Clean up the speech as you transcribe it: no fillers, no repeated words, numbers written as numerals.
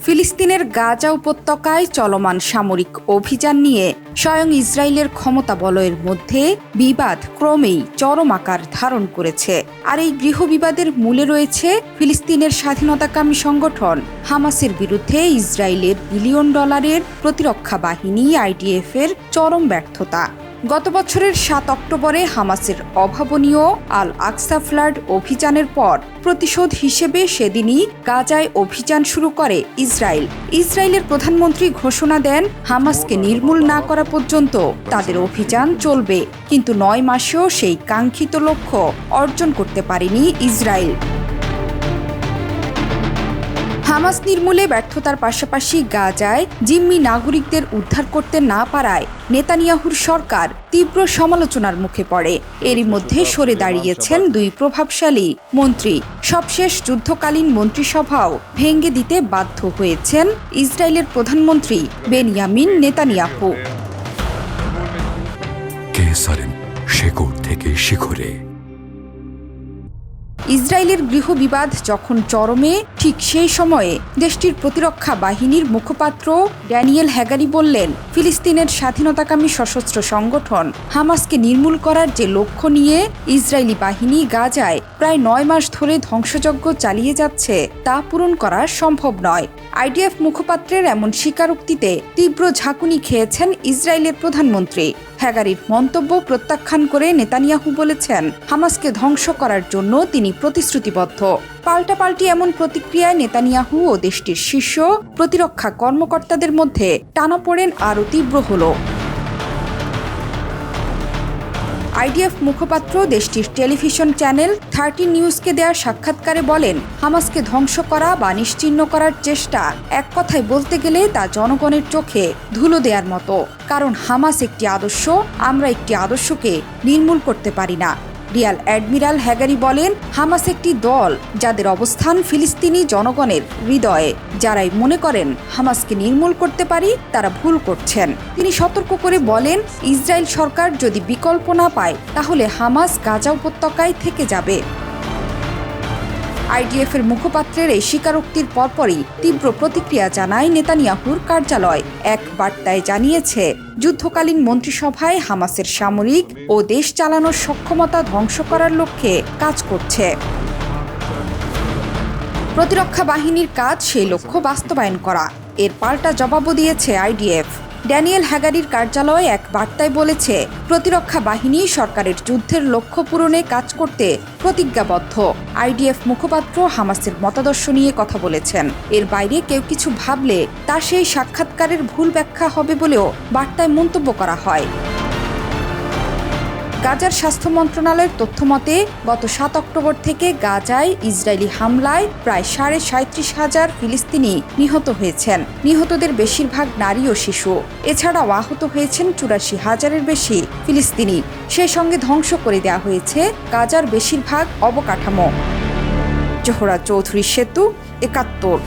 ফিলিস্তিনের গাজা উপত্যকায় চলমান সামরিক অভিযান নিয়ে স্বয়ং ইসরায়েলের ক্ষমতা বলয়ের মধ্যে বিবাদ ক্রমেই চরম আকার ধারণ করেছে। আর এই গৃহবিবাদের মূলে রয়েছে ফিলিস্তিনের স্বাধীনতাকামী সংগঠন হামাসের বিরুদ্ধে ইসরায়েলের বিলিয়ন ডলারের প্রতিরক্ষা বাহিনী আইডিএফ এর চরম ব্যর্থতা। গত বছরের ৭ অক্টোবরে হামাসের অভাবনীয় আল আকসা ফ্লাড অভিযানের পর প্রতিশোধ হিসেবে সেদিনই গাজায় অভিযান শুরু করে ইসরায়েলের প্রধানমন্ত্রী ঘোষণা দেন হামাসকে নির্মূল না করা পর্যন্ত তাদের অভিযান চলবে, কিন্তু ৯ মাসেও সেই কাঙ্ক্ষিত লক্ষ্য অর্জন করতে পারেনি ইসরায়েল। হামাস নির্মূলে ব্যর্থতার পাশাপাশি গাজায় জিম্মি নাগরিকদের উদ্ধার করতে না পারায় নেতানিয়াহুর সরকার তীব্র সমালোচনার মুখে পড়ে। এরই মধ্যে সরে দাঁড়িয়েছেন দুই প্রভাবশালী মন্ত্রী। সবশেষ যুদ্ধকালীন মন্ত্রিসভাও ভেঙে দিতে বাধ্য হয়েছেন ইসরায়েলের প্রধানমন্ত্রী বেনিয়ামিন নেতানিয়াহু। শেকড় থেকে শিখরে। ইসরায়েলের গৃহবিবাদ যখন চরমে, ঠিক সেই সময়ে দেশটির প্রতিরক্ষা বাহিনীর মুখপাত্র ড্যানিয়েল হ্যাগারি বললেন, ফিলিস্তিনের স্বাধীনতাকামী সশস্ত্র সংগঠন হামাসকে নির্মূল করার যে লক্ষ্য নিয়ে ইসরায়েলি বাহিনী গাজায় প্রায় ৯ মাস ধরে ধ্বংসযজ্ঞ চালিয়ে যাচ্ছে তা পূরণ করা সম্ভব নয়। আইডিএফ মুখপাত্রের এমন স্বীকারোক্তিতে তীব্র ঝাঁকুনি খেয়েছেন ইসরায়েলের প্রধানমন্ত্রী। হ্যাগারির মন্তব্য প্রত্যাখ্যান করে নেতানিয়াহু বলেছেন, হামাসকে ধ্বংস করার জন্য তিনি প্রতিশ্রুতিবদ্ধ। পাল্টাপাল্টি এমন প্রতিক্রিয়ায় নেতানিয়াহু ও দেশটির শীর্ষ প্রতিরক্ষা কর্মকর্তাদের মধ্যে টানাপোড়েন আরও তীব্র হল। আইডিএফ মুখপাত্র দেশটির টেলিভিশন চ্যানেল 13 নিউজকে দেওয়া সাক্ষাৎকারে বলেন, হামাসকে ধ্বংস করা বা নিশ্চিহ্ন করার চেষ্টা এক কথায় বলতে গেলে তা জনগণের চোখে ধুলো দেওয়ার মতো। কারণ হামাস একটি আদর্শ, আমরা একটি আদর্শকে নির্মূল করতে পারি না। রিয়ার অ্যাডমিরাল হ্যাগারি বলেন, হামাস একটি দল যাদের অবস্থান ফিলিস্তিনি জনগণের হৃদয়ে। যারাই মনে করেন হামাসকে নির্মূল করতে পারি তারা ভুল করছেন। তিনি সতর্ক করে বলেন, ইসরায়েল সরকার যদি বিকল্প না পায় তাহলে হামাস গাজা উপত্যকায় থেকে যাবে। আইডিএফ এর মুখপাত্রের এই স্বীকারোক্তির পরপরই তীব্র প্রতিক্রিয়া জানায় নেতানিয়াহুর কার্যালয়। এক বার্তায় জানিয়েছে, যুদ্ধকালীন মন্ত্রিসভায় হামাসের সামরিক ও দেশ চালানোর সক্ষমতা ধ্বংস করার লক্ষ্যে কাজ করছে। প্রতিরক্ষা বাহিনীর কাজ সেই লক্ষ্য বাস্তবায়ন করা। এর পাল্টা জবাবও দিয়েছে আইডিএফ। ড্যানিয়েল হ্যাগারির কার্যালয় এক বার্তায় বলেছে, প্রতিরক্ষা বাহিনী সরকারের যুদ্ধের লক্ষ্য পূরণে কাজ করতে প্রতিজ্ঞাবদ্ধ। আইডিএফ মুখপাত্র হামাসের মতাদর্শ নিয়ে কথা বলেছেন। এর বাইরে কেউ কিছু ভাবলে তা সেই সাক্ষাৎকারের ভুল ব্যাখ্যা হবে বলেও বার্তায় মন্তব্য করা হয়। গাজার স্বাস্থ্য মন্ত্রণালয়ের তথ্যমতে গত ৭ অক্টোবর থেকে গাজায় ইসরায়েলি হামলায় প্রায় ৩৭,৫০০ ফিলিস্তিনি নিহত হয়েছেন। নিহতদের বেশিরভাগ নারী ও শিশু। এছাড়াও আহত হয়েছেন ৮৪,০০০-এর বেশি ফিলিস্তিনি। সেই সঙ্গে ধ্বংস করে দেওয়া হয়েছে গাজার বেশিরভাগ অবকাঠামো। জোহরা চৌধুরী সেতু, ৭১।